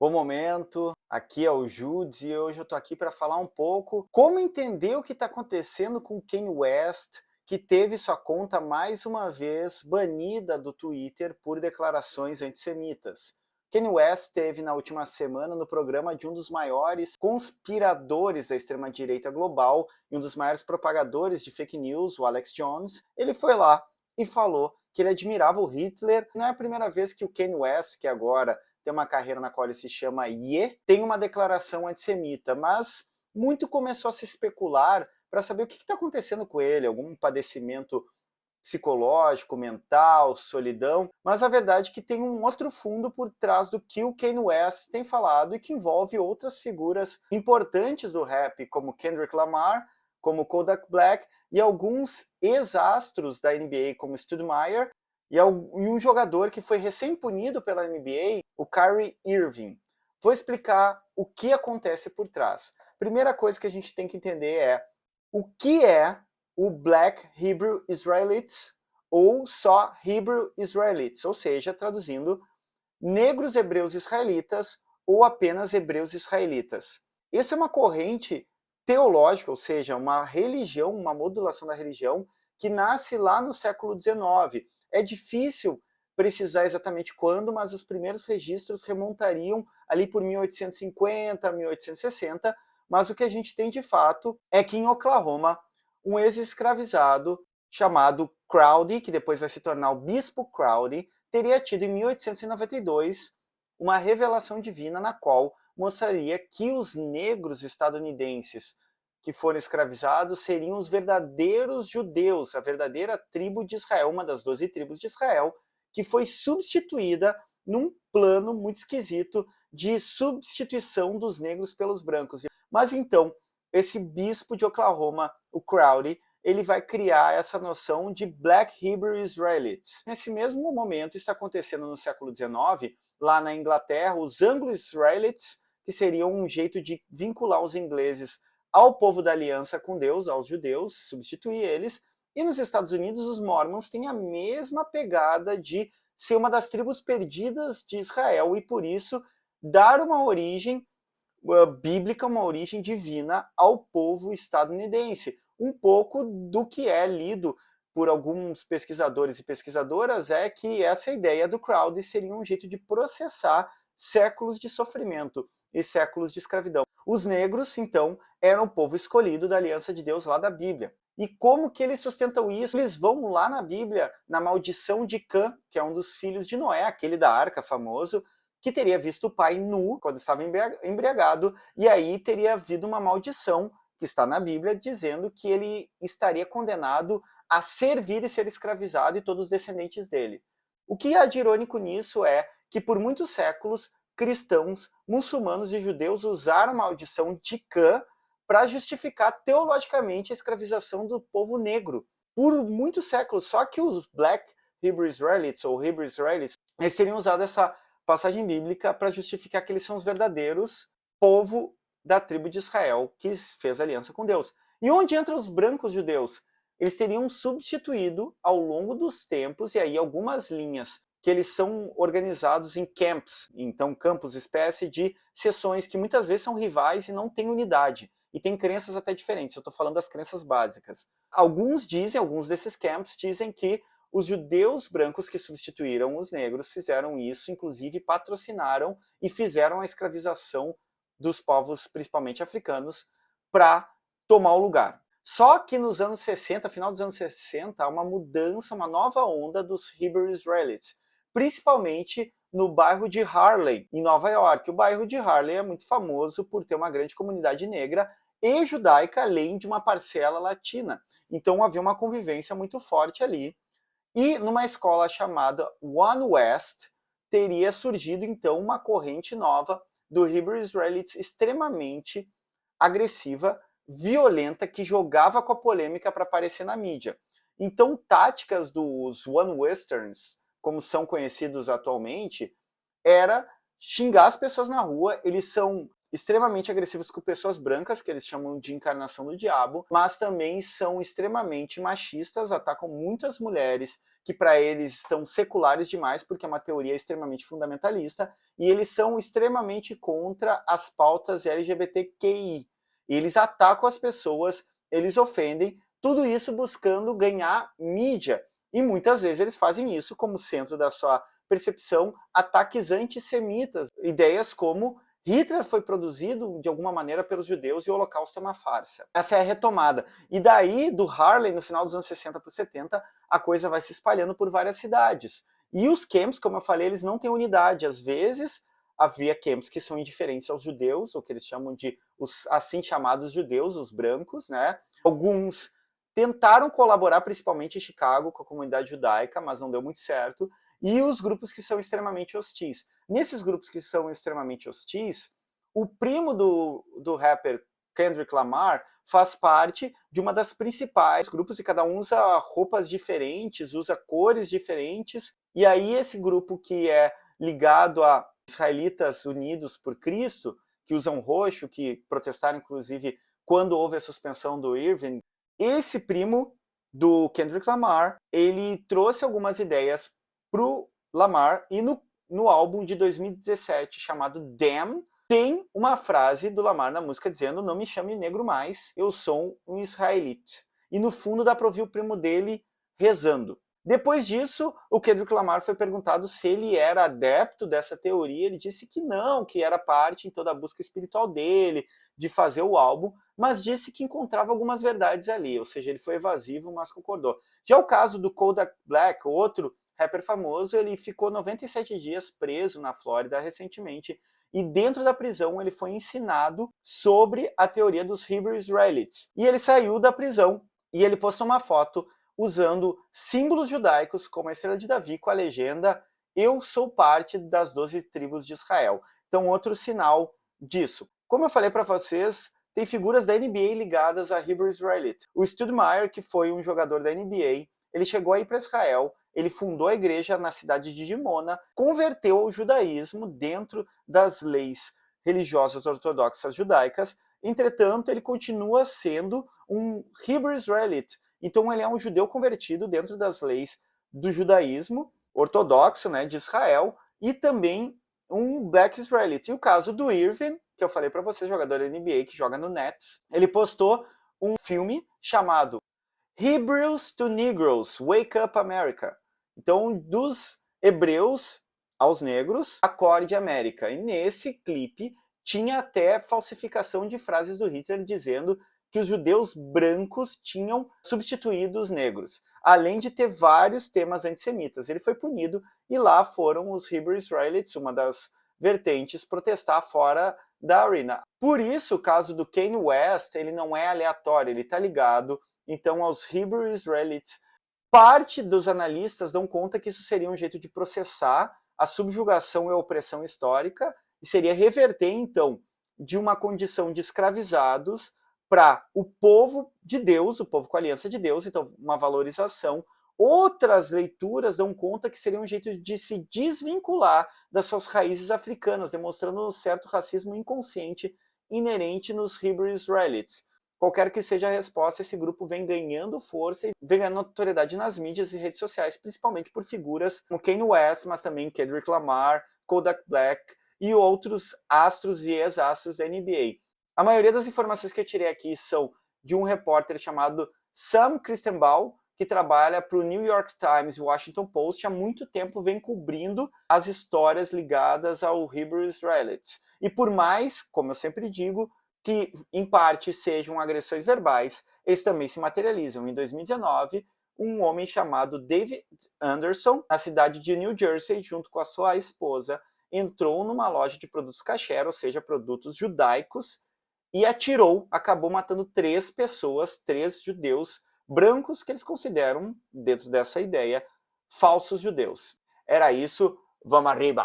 Bom momento, aqui é o Judes e hoje eu tô aqui para falar um pouco como entender o que está acontecendo com Kanye West, que teve sua conta mais uma vez banida do Twitter por declarações antissemitas. Kanye West esteve na última semana no programa de um dos maiores conspiradores da extrema-direita global e um dos maiores propagadores de fake news, o Alex Jones. Ele foi lá e falou que ele admirava o Hitler. Não é a primeira vez que o Kanye West, que agora tem uma carreira na qual ele se chama Ye, tem uma declaração antissemita, mas muito começou a se especular para saber o que está acontecendo com ele, algum padecimento psicológico, mental, solidão, mas a verdade é que tem um outro fundo por trás do que o Kanye West tem falado e que envolve outras figuras importantes do rap, como Kendrick Lamar, como Kodak Black e alguns ex-astros da NBA, como Stoudemire, e um jogador que foi recém-punido pela NBA, o Kyrie Irving. Vou explicar o que acontece por trás. Primeira coisa que a gente tem que entender é o que é o Black Hebrew Israelites ou só Hebrew Israelites, ou seja, traduzindo, negros hebreus israelitas ou apenas hebreus israelitas. Essa é uma corrente teológica, ou seja, uma religião, uma modulação da religião que nasce lá no século XIX. É difícil precisar exatamente quando, mas os primeiros registros remontariam ali por 1850, 1860, mas o que a gente tem de fato é que em Oklahoma, um ex-escravizado chamado Crowdy, que depois vai se tornar o Bispo Crowdy, teria tido em 1892 uma revelação divina na qual mostraria que os negros estadunidenses que foram escravizados seriam os verdadeiros judeus, a verdadeira tribo de Israel, uma das 12 tribos de Israel, que foi substituída num plano muito esquisito de substituição dos negros pelos brancos. Mas então, esse bispo de Oklahoma, o Crowdy, ele vai criar essa noção de Black Hebrew Israelites. Nesse mesmo momento está acontecendo no século XIX, lá na Inglaterra, os Anglo-Israelites, que seriam um jeito de vincular os ingleses ao povo da aliança com Deus, aos judeus, substituir eles. E nos Estados Unidos, os Mormons têm a mesma pegada de ser uma das tribos perdidas de Israel e, por isso, dar uma origem bíblica, uma origem divina ao povo estadunidense. Um pouco do que é lido por alguns pesquisadores e pesquisadoras é que essa ideia do Crowdy seria um jeito de processar séculos de sofrimento e séculos de escravidão. Os negros, então, eram o povo escolhido da aliança de Deus lá da Bíblia. E como que eles sustentam isso? Eles vão lá na Bíblia, na maldição de Cã, que é um dos filhos de Noé, aquele da arca famoso, que teria visto o pai nu quando estava embriagado, e aí teria havido uma maldição, que está na Bíblia, dizendo que ele estaria condenado a servir e ser escravizado e todos os descendentes dele. O que há de irônico nisso é que por muitos séculos, cristãos, muçulmanos e judeus usaram a maldição de Cã para justificar teologicamente a escravização do povo negro. Por muitos séculos, só que os Black Hebrew Israelites, ou Hebrew Israelites, eles teriam usado essa passagem bíblica para justificar que eles são os verdadeiros povo da tribo de Israel que fez aliança com Deus. E onde entram os brancos judeus? Eles teriam substituído ao longo dos tempos, e aí algumas linhas que eles são organizados em camps, então campos, espécie de seções que muitas vezes são rivais e não têm unidade, e têm crenças até diferentes, eu estou falando das crenças básicas. Alguns desses camps dizem que os judeus brancos que substituíram os negros fizeram isso, inclusive patrocinaram e fizeram a escravização dos povos, principalmente africanos, para tomar o lugar. Só que nos anos 60, final dos anos 60, há uma mudança, uma nova onda dos Hebrew Israelites, principalmente no bairro de Harlem, em Nova York. O bairro de Harlem é muito famoso por ter uma grande comunidade negra e judaica, além de uma parcela latina. Então havia uma convivência muito forte ali. E numa escola chamada One West, teria surgido então uma corrente nova do Hebrew Israelites extremamente agressiva, violenta, que jogava com a polêmica para aparecer na mídia. Então, táticas dos One Westerns, como são conhecidos atualmente, era xingar as pessoas na rua. Eles são extremamente agressivos com pessoas brancas, que eles chamam de encarnação do diabo, mas também são extremamente machistas, atacam muitas mulheres que para eles estão seculares demais, porque é uma teoria extremamente fundamentalista, e eles são extremamente contra as pautas LGBTQI. Eles atacam as pessoas, eles ofendem, tudo isso buscando ganhar mídia. E muitas vezes eles fazem isso como centro da sua percepção, ataques antissemitas, ideias como Hitler foi produzido de alguma maneira pelos judeus e o Holocausto é uma farsa. Essa é a retomada. E daí, do Harlem, no final dos anos 60 para os 70, a coisa vai se espalhando por várias cidades. E os camps, como eu falei, eles não têm unidade. Às vezes, havia camps que são indiferentes aos judeus, ou que eles chamam de os assim chamados judeus, os brancos, né? Alguns tentaram colaborar, principalmente em Chicago, com a comunidade judaica, mas não deu muito certo. E os grupos que são extremamente hostis. Nesses grupos que são extremamente hostis, o primo do rapper Kendrick Lamar faz parte de uma das principais grupos, e cada um usa roupas diferentes, usa cores diferentes, e aí esse grupo que é ligado a Israelitas Unidos por Cristo, que usam roxo, que protestaram inclusive quando houve a suspensão do Irving, esse primo do Kendrick Lamar, ele trouxe algumas ideias pro Lamar, e no álbum de 2017 chamado Damn, tem uma frase do Lamar na música dizendo: não me chame negro mais, eu sou um israelita. E no fundo dá para ouvir o primo dele rezando. Depois disso, o Kendrick Lamar foi perguntado se ele era adepto dessa teoria. Ele disse que não, que era parte em toda a busca espiritual dele, de fazer o álbum, mas disse que encontrava algumas verdades ali, ou seja, ele foi evasivo, mas concordou. Já o caso do Kodak Black, outro rapper famoso, ele ficou 97 dias preso na Flórida recentemente, e dentro da prisão ele foi ensinado sobre a teoria dos Hebrew Israelites. E ele saiu da prisão e ele postou uma foto usando símbolos judaicos como a estrela de Davi com a legenda "Eu sou parte das 12 tribos de Israel". Então, outro sinal disso. Como eu falei para vocês, tem figuras da NBA ligadas a Hebrew Israelite. O Stoudemire, que foi um jogador da NBA, ele chegou aí para Israel, ele fundou a igreja na cidade de Dimona, converteu ao judaísmo dentro das leis religiosas ortodoxas judaicas. Entretanto, ele continua sendo um Hebrew Israelite. Então ele é um judeu convertido dentro das leis do judaísmo ortodoxo, né, de Israel, e também um Black Israelite. E o caso do Irving, que eu falei para vocês, jogador da NBA que joga no Nets, ele postou um filme chamado Hebrews to Negroes, Wake Up America. Então, dos hebreus aos negros, acorde América. E nesse clipe tinha até falsificação de frases do Hitler dizendo que os judeus brancos tinham substituído os negros, além de ter vários temas antissemitas. Ele foi punido e lá foram os Hebrew Israelites, uma das vertentes, protestar fora da arena. Por isso, o caso do Kanye West, ele não é aleatório, ele está ligado então aos Hebrew Israelites. Parte dos analistas dão conta que isso seria um jeito de processar a subjugação e a opressão histórica, e seria reverter, então, de uma condição de escravizados para o povo de Deus, o povo com a aliança de Deus, então uma valorização. Outras leituras dão conta que seria um jeito de se desvincular das suas raízes africanas, demonstrando um certo racismo inconsciente inerente nos Hebrew Israelites. Qualquer que seja a resposta, esse grupo vem ganhando força e vem ganhando notoriedade nas mídias e redes sociais, principalmente por figuras como Kanye West, mas também Kendrick Lamar, Kodak Black e outros astros e ex-astros da NBA. A maioria das informações que eu tirei aqui são de um repórter chamado Sam Kristenbaum, que trabalha para o New York Times e Washington Post, há muito tempo vem cobrindo as histórias ligadas ao Hebrew Israelites. E por mais, como eu sempre digo, que em parte sejam agressões verbais, eles também se materializam. Em 2019, um homem chamado David Anderson, na cidade de New Jersey, junto com a sua esposa, entrou numa loja de produtos kasher, ou seja, produtos judaicos, e atirou, acabou matando 3 pessoas, 3 judeus brancos que eles consideram, dentro dessa ideia, falsos judeus. Era isso, vamos arriba!